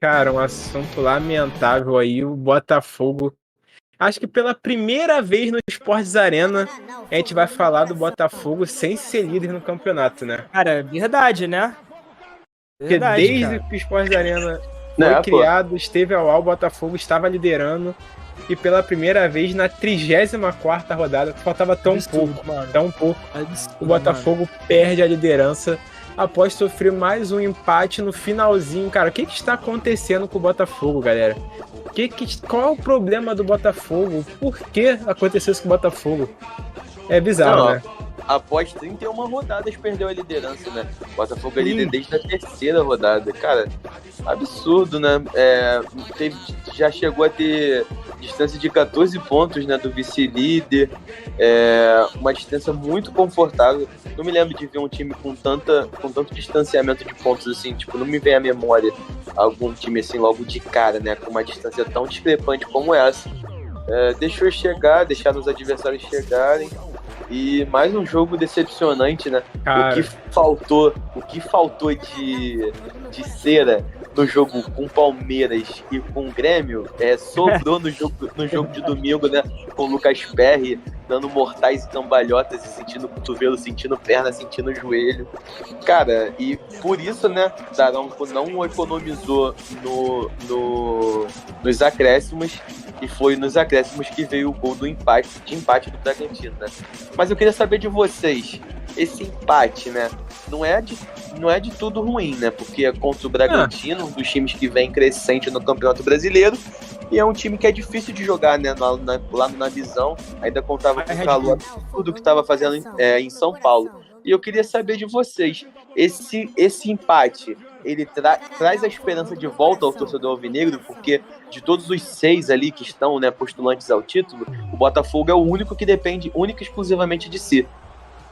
Cara, um assunto lamentável aí, o Botafogo. Acho que pela primeira vez no Esportes Arena, a gente vai falar do Botafogo sem ser líder no campeonato, né? Cara, verdade, né? Porque Verdade, desde cara. que o Esportes Arena foi Né, pô? criado, esteve ao ar, o Botafogo estava liderando. E pela primeira vez na 34ª rodada, faltava tão Absurdo, pouco, mano. tão pouco. Absurdo, O Botafogo perde a liderança após sofrer mais um empate no finalzinho. Cara, o que está acontecendo com o Botafogo, galera? Qual é o problema do Botafogo? Por que aconteceu isso com o Botafogo? É bizarro, Não, né? após 31 rodadas perdeu a liderança, né? O Botafogo é líder desde a terceira rodada. Cara, absurdo, né? Já chegou a ter distância de 14 pontos, né, do vice-líder. Uma distância muito confortável. Não me lembro de ver um time com tanto distanciamento de pontos assim. Tipo, não me vem à memória algum time assim logo de cara, né? Com uma distância tão discrepante como essa. Deixar os adversários chegarem. E mais um jogo decepcionante, né? Cara. O que faltou de cera no jogo com Palmeiras e com Grêmio sobrou no jogo de domingo, né? Com o Lucas Perry dando mortais e cambalhotas e sentindo o cotovelo, sentindo perna, sentindo o joelho. Cara, e por isso, né? Daronco não economizou nos acréscimos. E foi nos acréscimos que veio o gol de empate do Bragantino, né? Mas eu queria saber de vocês, esse empate, né? Não é de tudo ruim, né? Porque é contra o Bragantino, um dos times que vem crescente no Campeonato Brasileiro, e é um time que é difícil de jogar, né? Lá na visão, ainda contava com o calor absurdo que estava fazendo em São Paulo. E eu queria saber de vocês, esse empate, ele traz a esperança de volta ao torcedor alvinegro, porque de todos os 6 ali que estão, né, postulantes ao título, o Botafogo é o único que depende única e exclusivamente de si.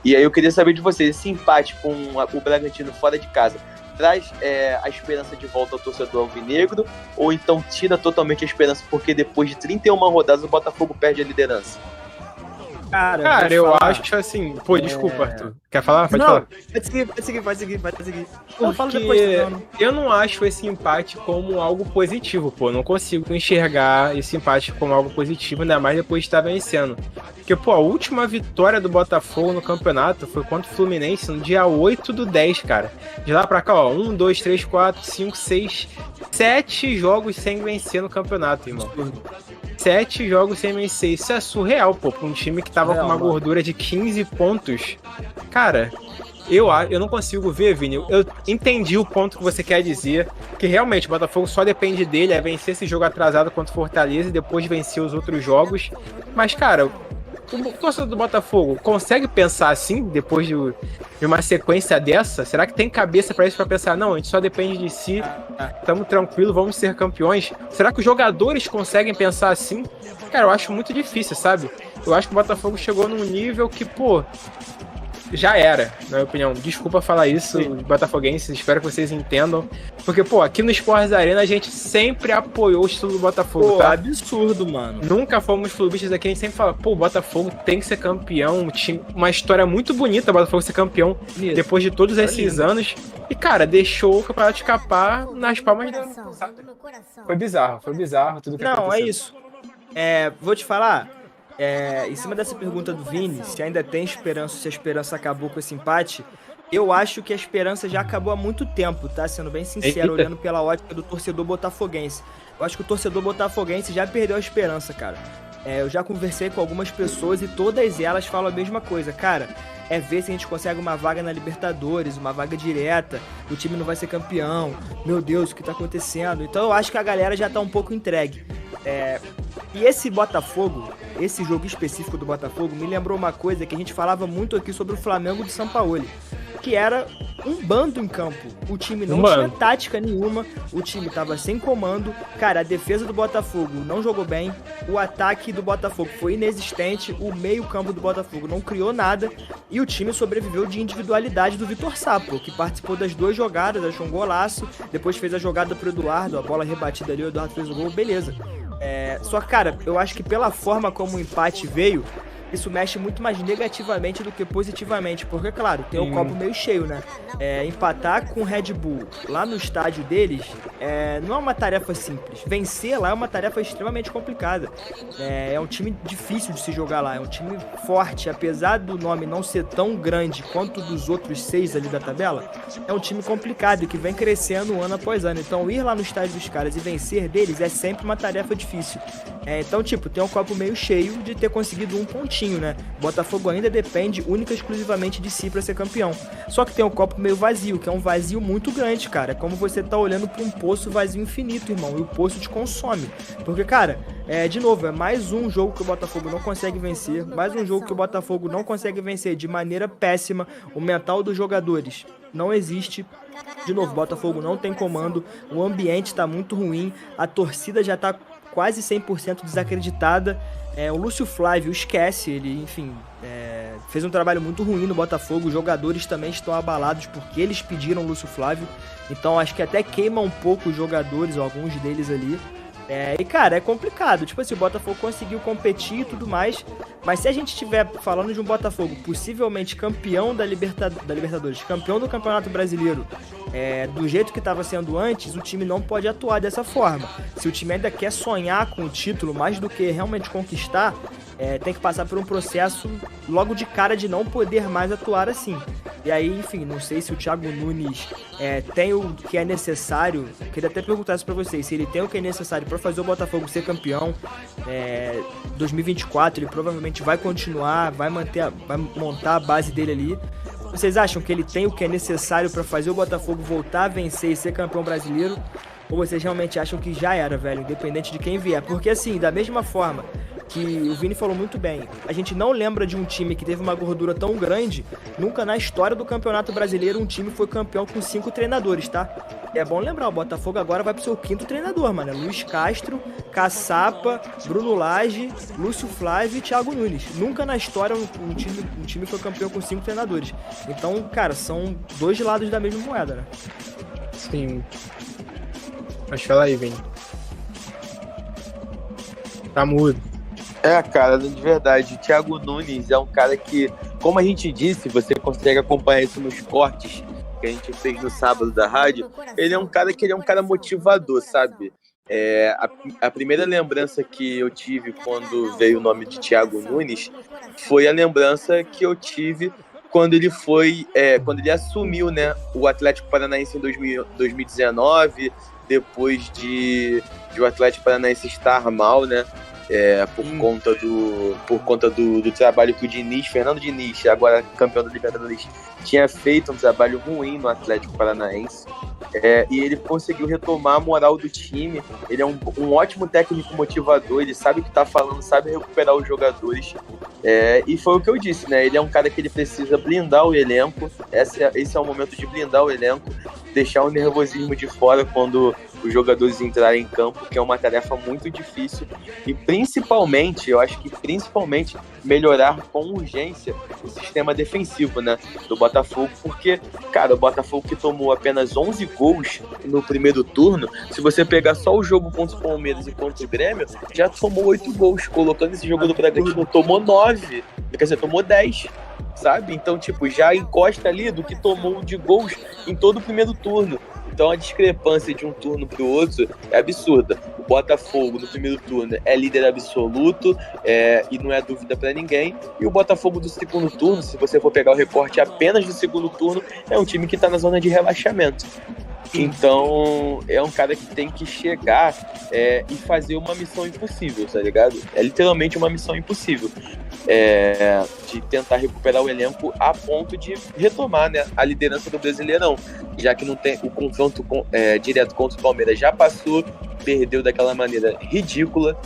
E aí eu queria saber de vocês, esse empate com o Bragantino fora de casa traz a esperança de volta ao torcedor alvinegro, ou então tira totalmente a esperança porque depois de 31 rodadas o Botafogo perde a liderança? Cara, eu acho assim... Pô, desculpa, Arthur. Quer falar? Pode falar. Pode seguir. Porque Eu falo depois, eu não acho esse empate como algo positivo, pô. Não consigo enxergar esse empate como algo positivo, ainda mais depois de estar vencendo. Porque, pô, a última vitória do Botafogo no campeonato foi contra o Fluminense no dia 8/10, cara. De lá pra cá, ó, 1, 2, 3, 4, 5, 6, 7 jogos sem vencer no campeonato, irmão. 7 jogos sem vencer. Isso é surreal, pô, pra um time que tava com uma gordura de 15 pontos. Cara, eu não consigo ver, Vini. Eu entendi o ponto que você quer dizer, que realmente o Botafogo só depende dele, é vencer esse jogo atrasado contra o Fortaleza e depois vencer os outros jogos. Mas, cara, o torcedor do Botafogo consegue pensar assim, depois de uma sequência dessa? Será que tem cabeça pra isso, pra pensar, não, a gente só depende de si, estamos tranquilos, vamos ser campeões? Será que os jogadores conseguem pensar assim? Cara, eu acho muito difícil, sabe? Eu acho que o Botafogo chegou num nível que, pô, já era, na minha opinião. Desculpa falar isso, os botafoguenses, espero que vocês entendam. Porque, pô, aqui no Esportes Arena a gente sempre apoiou o estilo do Botafogo, pô, tá? Absurdo, mano. Nunca fomos clubistas aqui, a gente sempre fala, pô, o Botafogo tem que ser campeão, uma história muito bonita o Botafogo ser campeão depois de todos esses anos. E, cara, deixou o campeonato escapar nas palmas da mão, sabe? Foi bizarro tudo que aconteceu. Não, é isso. Vou te falar, em cima dessa pergunta do Vini, se ainda tem esperança, se a esperança acabou com esse empate, eu acho que a esperança já acabou há muito tempo, tá? Sendo bem sincero, olhando pela ótica do torcedor botafoguense. Eu acho que o torcedor botafoguense já perdeu a esperança, cara. Eu já conversei com algumas pessoas e todas elas falam a mesma coisa, cara. É ver se a gente consegue uma vaga na Libertadores, uma vaga direta, o time não vai ser campeão, meu Deus, o que tá acontecendo? Então eu acho que a galera já tá um pouco entregue. E esse Botafogo, esse jogo específico do Botafogo, me lembrou uma coisa que a gente falava muito aqui sobre o Flamengo de Sampaoli, que era um bando em campo. O time não tinha tática nenhuma, o time tava sem comando. Cara, a defesa do Botafogo não jogou bem, o ataque do Botafogo foi inexistente, o meio-campo do Botafogo não criou nada, e o time sobreviveu de individualidade do Vitor Sapo, que participou das 2 jogadas, achou um golaço, depois fez a jogada pro Eduardo, a bola rebatida ali, o Eduardo fez o gol, beleza. Só que, cara, eu acho que pela forma como o empate veio, isso mexe muito mais negativamente do que positivamente, porque, claro, tem o copo meio cheio, né? Empatar com o Red Bull lá no estádio deles não é uma tarefa simples. Vencer lá é uma tarefa extremamente complicada. É um time difícil de se jogar lá, é um time forte, apesar do nome não ser tão grande quanto dos outros 6 ali da tabela, é um time complicado e que vem crescendo ano após ano. Então, ir lá no estádio dos caras e vencer deles é sempre uma tarefa difícil. Então, tipo, tem um copo meio cheio de ter conseguido um pontinho, né? Botafogo ainda depende única e exclusivamente de si pra ser campeão. Só que tem um copo meio vazio, que é um vazio muito grande, cara. É como você tá olhando pra um poço vazio infinito, irmão, e o poço te consome. Porque, cara, de novo, é mais um jogo que o Botafogo não consegue vencer, mais um jogo que o Botafogo não consegue vencer de maneira péssima. O mental dos jogadores não existe. De novo, o Botafogo não tem comando, o ambiente tá muito ruim, a torcida já tá quase 100% desacreditada. O Lúcio Flávio esquece, ele, enfim, fez um trabalho muito ruim no Botafogo. Os jogadores também estão abalados porque eles pediram o Lúcio Flávio, então acho que até queima um pouco os jogadores, alguns deles ali. E cara, é complicado, tipo assim, o Botafogo conseguiu competir e tudo mais, mas se a gente estiver falando de um Botafogo possivelmente campeão da Libertadores, campeão do Campeonato Brasileiro, do jeito que estava sendo antes, o time não pode atuar dessa forma. Se o time ainda quer sonhar com o título mais do que realmente conquistar, tem que passar por um processo logo de cara de não poder mais atuar assim. E aí, enfim, não sei se o Thiago Nunes tem o que é necessário. Queria até perguntar isso pra vocês, se ele tem o que é necessário para fazer o Botafogo ser campeão. 2024 ele provavelmente vai continuar, vai montar a base dele ali. Vocês acham que ele tem o que é necessário para fazer o Botafogo voltar a vencer e ser campeão brasileiro? Ou vocês realmente acham que já era, velho, independente de quem vier? Porque assim, da mesma forma que o Vini falou muito bem, a gente não lembra de um time que teve uma gordura tão grande, nunca na história do Campeonato Brasileiro um time foi campeão com 5 treinadores, tá? É bom lembrar, o Botafogo agora vai pro seu 5º treinador, mano. Luiz Castro, Caçapa, Bruno Lage, Lúcio Flávio e Thiago Nunes. Nunca na história um time foi campeão com 5 treinadores. Então, cara, são 2 lados da mesma moeda, né? Sim. Mas fala aí, Vini. Tá mudo. Cara, de verdade, o Thiago Nunes é um cara que, como a gente disse, você consegue acompanhar isso nos cortes que a gente fez no sábado da rádio, ele é um cara motivador, sabe? A primeira lembrança que eu tive quando veio o nome de Thiago Nunes foi a lembrança que eu tive quando ele assumiu, né, o Atlético Paranaense em 2019, depois de o Atlético Paranaense estar mal, né? Por conta do trabalho que o Fernando Diniz, agora campeão da Libertadores, tinha feito um trabalho ruim no Atlético Paranaense, e ele conseguiu retomar a moral do time. Ele é um ótimo técnico motivador, ele sabe o que tá falando, sabe recuperar os jogadores, e foi o que eu disse, né? Ele é um cara que ele precisa blindar o elenco. Esse é o momento de blindar o elenco, deixar o nervosismo de fora quando os jogadores entrarem em campo, que é uma tarefa muito difícil, e principalmente melhorar com urgência o sistema defensivo, né, do Botafogo, porque, cara, o Botafogo que tomou apenas 11 gols no primeiro turno, se você pegar só o jogo contra o Palmeiras e contra o Grêmio, já tomou 8 gols, colocando esse jogo do Bragantino, tomou 9, quer dizer, tomou 10, sabe? Então, tipo, já encosta ali do que tomou de gols em todo o primeiro turno. Então a discrepância de um turno para o outro é absurda. O Botafogo no primeiro turno é líder absoluto, e não é dúvida para ninguém. E o Botafogo do segundo turno, se você for pegar o recorte apenas do segundo turno, é um time que está na zona de rebaixamento. Então é um cara que tem que chegar e fazer uma missão impossível, tá ligado? É literalmente uma missão impossível. De tentar recuperar o elenco a ponto de retomar, né, a liderança do Brasileirão, já que não tem o confronto direto contra o Palmeiras, já passou, perdeu daquela maneira ridícula,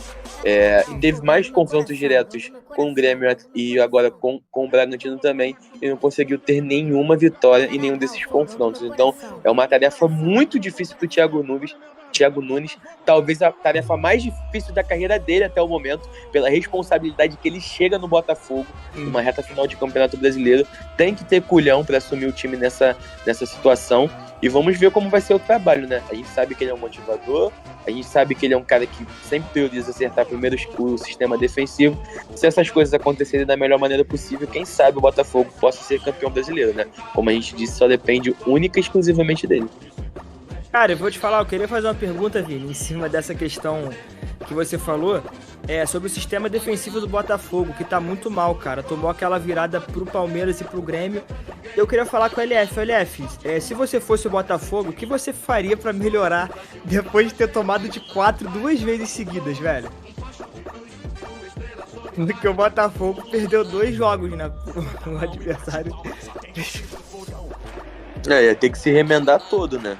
teve mais confrontos diretos com o Grêmio e agora com o Bragantino também, e não conseguiu ter nenhuma vitória em nenhum desses confrontos. Então é uma tarefa muito difícil para o Thiago Nunes, talvez a tarefa mais difícil da carreira dele até o momento, pela responsabilidade que ele chega no Botafogo, numa reta final de Campeonato Brasileiro. Tem que ter culhão para assumir o time nessa situação, E vamos ver como vai ser o trabalho, né? A gente sabe que ele é um motivador, a gente sabe que ele é um cara que sempre prioriza acertar primeiro o sistema defensivo. Se essas coisas acontecerem da melhor maneira possível, quem sabe o Botafogo possa ser campeão brasileiro, né? Como a gente disse, só depende única e exclusivamente dele. Cara, eu vou te falar, eu queria fazer uma pergunta, Vini, em cima dessa questão que você falou, sobre o sistema defensivo do Botafogo, que tá muito mal, cara. Tomou aquela virada pro Palmeiras e pro Grêmio. Eu queria falar com o LF. LF, se você fosse o Botafogo, o que você faria pra melhorar depois de ter tomado de 4 2 vezes seguidas, velho? Porque o Botafogo perdeu 2 jogos, né? O adversário. Ia ter que se remendar todo, né?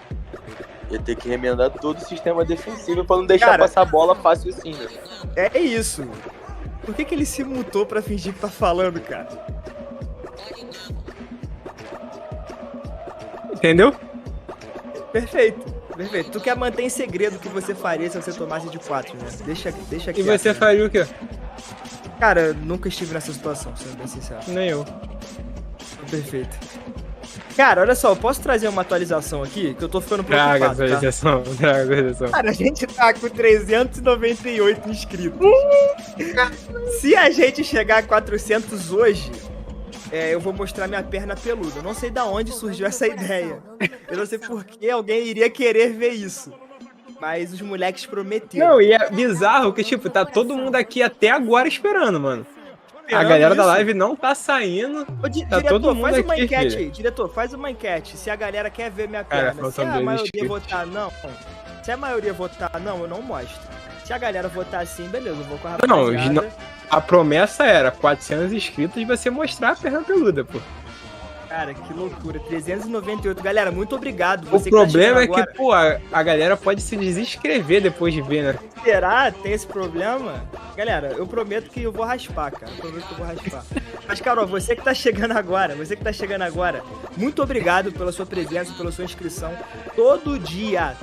Ia ter que remendar todo o sistema defensivo pra não deixar passar a bola fácil assim, né? É isso. Por que ele se mutou pra fingir que tá falando, cara? Entendeu? Perfeito. Tu quer manter em segredo o que você faria se você tomasse de 4, né? Deixa aqui. E você faria o quê? Cara, eu nunca estive nessa situação, sendo bem sincero. Nem eu. Perfeito. Cara, olha só, eu posso trazer uma atualização aqui? Que eu tô ficando preocupado, Traga atualização. Cara, a gente tá com 398 inscritos. Se a gente chegar a 400 hoje, eu vou mostrar minha perna peluda. Eu não sei da onde surgiu essa ideia. Eu não sei por que alguém iria querer ver isso. Mas os moleques prometeram. Não, e é bizarro que, tipo, tá todo mundo aqui até agora esperando, mano. A galera da live não tá saindo. Ô, tá todo mundo faz uma aqui, enquete filho. aí. Diretor, faz uma enquete. Se a galera quer ver minha Cara, perna. Se a maioria votar não. Se a maioria votar não, eu não mostro. Se a galera votar sim, beleza, eu vou com a rapaziada. Não, a promessa era 400 inscritos e você mostrar a perna peluda, pô. Cara, que loucura. 398. Galera, muito obrigado. O problema é que, pô, a galera pode se desinscrever depois de ver, né? Será? Tem esse problema? Galera, eu prometo que eu vou raspar, cara. Mas, Carol, você que tá chegando agora, muito obrigado pela sua presença, pela sua inscrição. Todo dia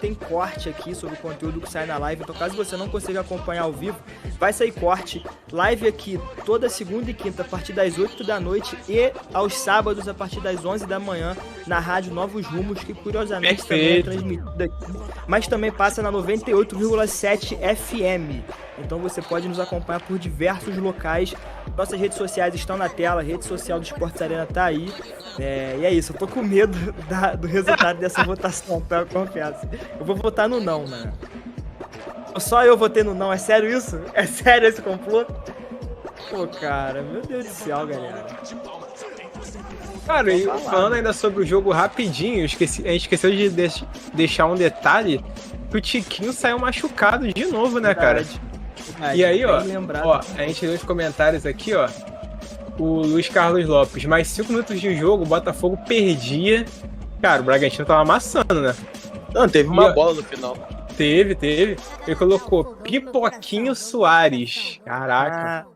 tem corte aqui sobre o conteúdo que sai na live. Então, caso você não consiga acompanhar ao vivo, vai sair corte. Live aqui toda segunda e quinta, a partir das 8 da noite e aos sábados, a partir das 11 da manhã, na rádio Novos Rumos, que curiosamente também é transmitida aqui, mas também passa na 98,7 FM. Então você pode nos acompanhar por diversos locais. Nossas redes sociais estão na tela, a rede social do Esportes Arena tá aí. E é isso, eu tô com medo do resultado dessa votação, tá? Eu confesso. Eu vou votar no não, né? Só eu votei no não, é sério isso? É sério esse complô? Pô, cara, meu Deus do céu, galera. Cara, e falando ainda sobre o jogo rapidinho, a gente esqueceu de deixar um detalhe, que o Tiquinho saiu machucado de novo, né, cara? E aí, ó, a gente leu os comentários aqui, ó, o Luiz Carlos Lopes, mais 5 minutos de jogo, o Botafogo perdia. Cara, o Bragantino tava amassando, né? Não, teve uma bola no final. Teve. Ele colocou Pipoquinho Soares. Caraca.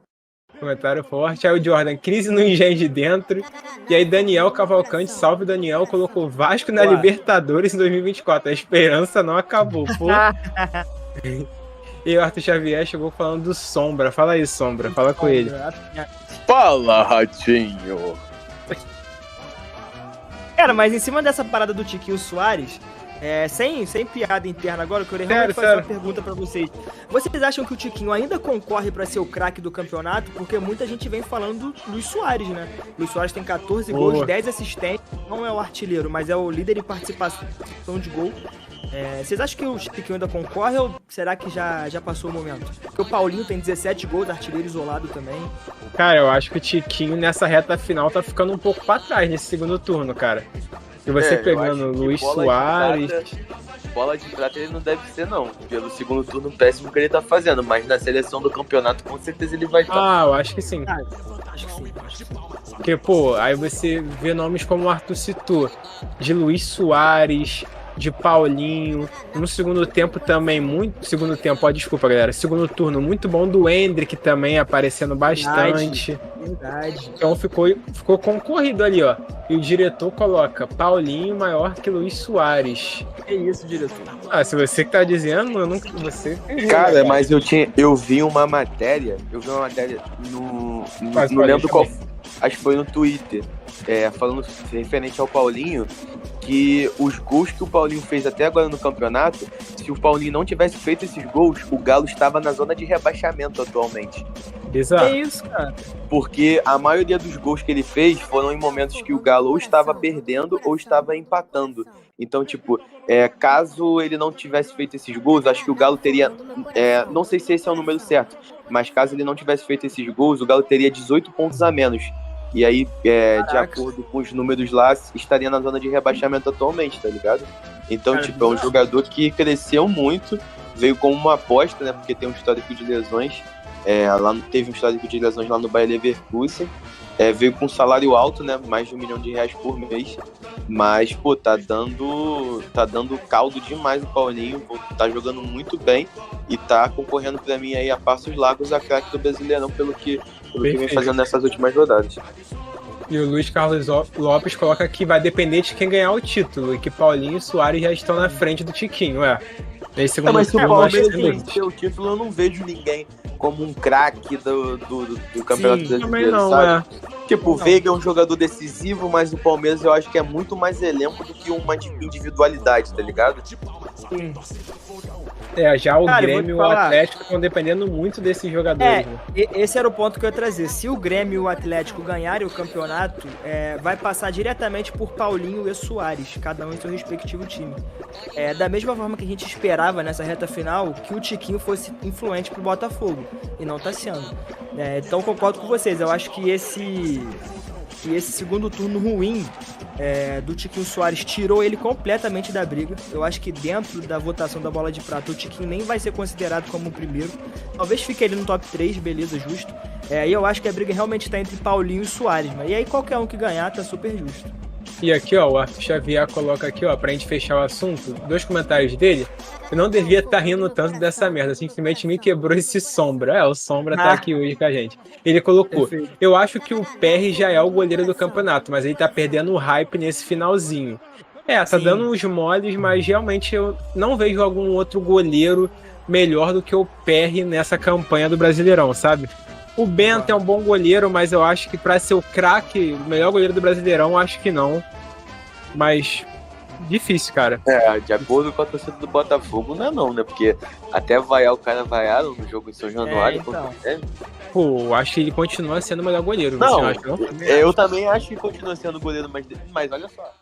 Comentário forte. Aí o Jordan, crise no Engenho de Dentro. E aí Daniel Cavalcante, salve Daniel, colocou Vasco na Libertadores em 2024. A esperança não acabou, pô. E o Arthur Xavier chegou falando do Sombra. Fala aí, Sombra. Fala com ele. Fala, Ratinho. Cara, mas em cima dessa parada do Tiquinho Soares... sem piada interna agora, eu queria realmente fazer uma pergunta pra vocês. Vocês acham que o Tiquinho ainda concorre pra ser o craque do campeonato? Porque muita gente vem falando do Luiz Soares, né? Luiz Soares tem 14 gols, 10 assistências, não é o artilheiro, mas é o líder em participação de gol. Vocês acham que o Tiquinho ainda concorre ou será que já passou o momento? Porque o Paulinho tem 17 gols, artilheiro isolado também. Cara, eu acho que o Tiquinho nessa reta final tá ficando um pouco pra trás nesse segundo turno, cara. E você pegando o Luiz Soares... Bola de prata ele não deve ser, não. Pelo segundo turno péssimo que ele tá fazendo. Mas na seleção do campeonato, com certeza ele vai estar. Eu acho que sim. Acho que sim. Porque, pô, aí você vê nomes como o Arthur citou. De Luiz Soares, de Paulinho. No segundo tempo também, desculpa, galera. Segundo turno, muito bom do Hendrick também, aparecendo bastante. Verdade. Então ficou concorrido ali, ó. E o diretor coloca Paulinho maior que Luiz Soares. Que isso, diretor? Se você que tá dizendo, eu nunca... Você... Cara, mas eu vi uma matéria não lembro qual... Acho que foi no Twitter, falando referente ao Paulinho, que os gols que o Paulinho fez até agora no campeonato, se o Paulinho não tivesse feito esses gols, o Galo estava na zona de rebaixamento atualmente. Bizarro. É isso, cara. Porque a maioria dos gols que ele fez foram em momentos que o Galo ou estava perdendo ou estava empatando. Então, tipo, caso ele não tivesse feito esses gols, acho que o Galo teria... não sei se esse é o número certo, mas caso ele não tivesse feito esses gols, o Galo teria 18 pontos a menos. E aí, de acordo com os números lá, estaria na zona de rebaixamento atualmente, tá ligado? Então, Cara, tipo, é um jogador que cresceu muito, veio como uma aposta, né? Porque tem um histórico de lesões. Teve um histórico de lesões lá no Bayer Leverkusen. Veio com um salário alto, né? Mais de R$1 milhão por mês. Mas, pô, tá dando caldo demais o Paulinho. Tá jogando muito bem e tá concorrendo pra mim aí a passos largos a craque do Brasileirão pelo que vem fazendo nessas últimas rodadas. E o Luiz Carlos Lopes coloca que vai depender de quem ganhar o título e que Paulinho e Soares já estão na frente do Tiquinho, Nesse segundo mas se o turno, Palmeiras nós vencer o título, eu não vejo ninguém como um craque do Campeonato Brasileiro, também não, sabe? Tipo, o Não. Veiga é um jogador decisivo, mas o Palmeiras eu acho que é muito mais elenco do que uma individualidade, tá ligado? Sim. Já o Cara, Grêmio e o Atlético estão dependendo muito desses jogadores. Né? Esse era o ponto que eu ia trazer. Se o Grêmio e o Atlético ganharem o campeonato, vai passar diretamente por Paulinho e Soares, cada um em seu respectivo time. Da mesma forma que a gente esperava nessa reta final que o Tiquinho fosse influente pro Botafogo, e não tá sendo. Então concordo com vocês, eu acho que esse segundo turno ruim do Tiquinho Soares tirou ele completamente da briga. Eu acho que dentro da votação da Bola de Prata, o Tiquinho nem vai ser considerado como o primeiro. Talvez fique ali no top 3, beleza, justo. E eu acho que a briga realmente está entre Paulinho e Soares. E aí qualquer um que ganhar tá super justo. E aqui, ó, o Arthur Xavier coloca aqui, ó, pra gente fechar o assunto, 2 comentários dele. Eu não devia estar rindo tanto dessa merda, simplesmente me quebrou esse Sombra. O Sombra tá aqui hoje com a gente. Ele colocou, Perfeito. eu acho que o PR já é o goleiro do campeonato, mas ele tá perdendo o hype nesse finalzinho. Tá Sim. dando uns moles, mas realmente eu não vejo algum outro goleiro melhor do que o PR nessa campanha do Brasileirão, sabe? O Bento é um bom goleiro, mas eu acho que pra ser o craque, o melhor goleiro do Brasileirão, acho que não. Mas difícil, cara. De acordo com a torcida do Botafogo, não, né? Porque até vaiar o cara vaiaram no jogo em São Januário. Então. Pô, acho que ele continua sendo o melhor goleiro. Não, você acha, não? eu também acho que continua sendo goleiro, mas olha só.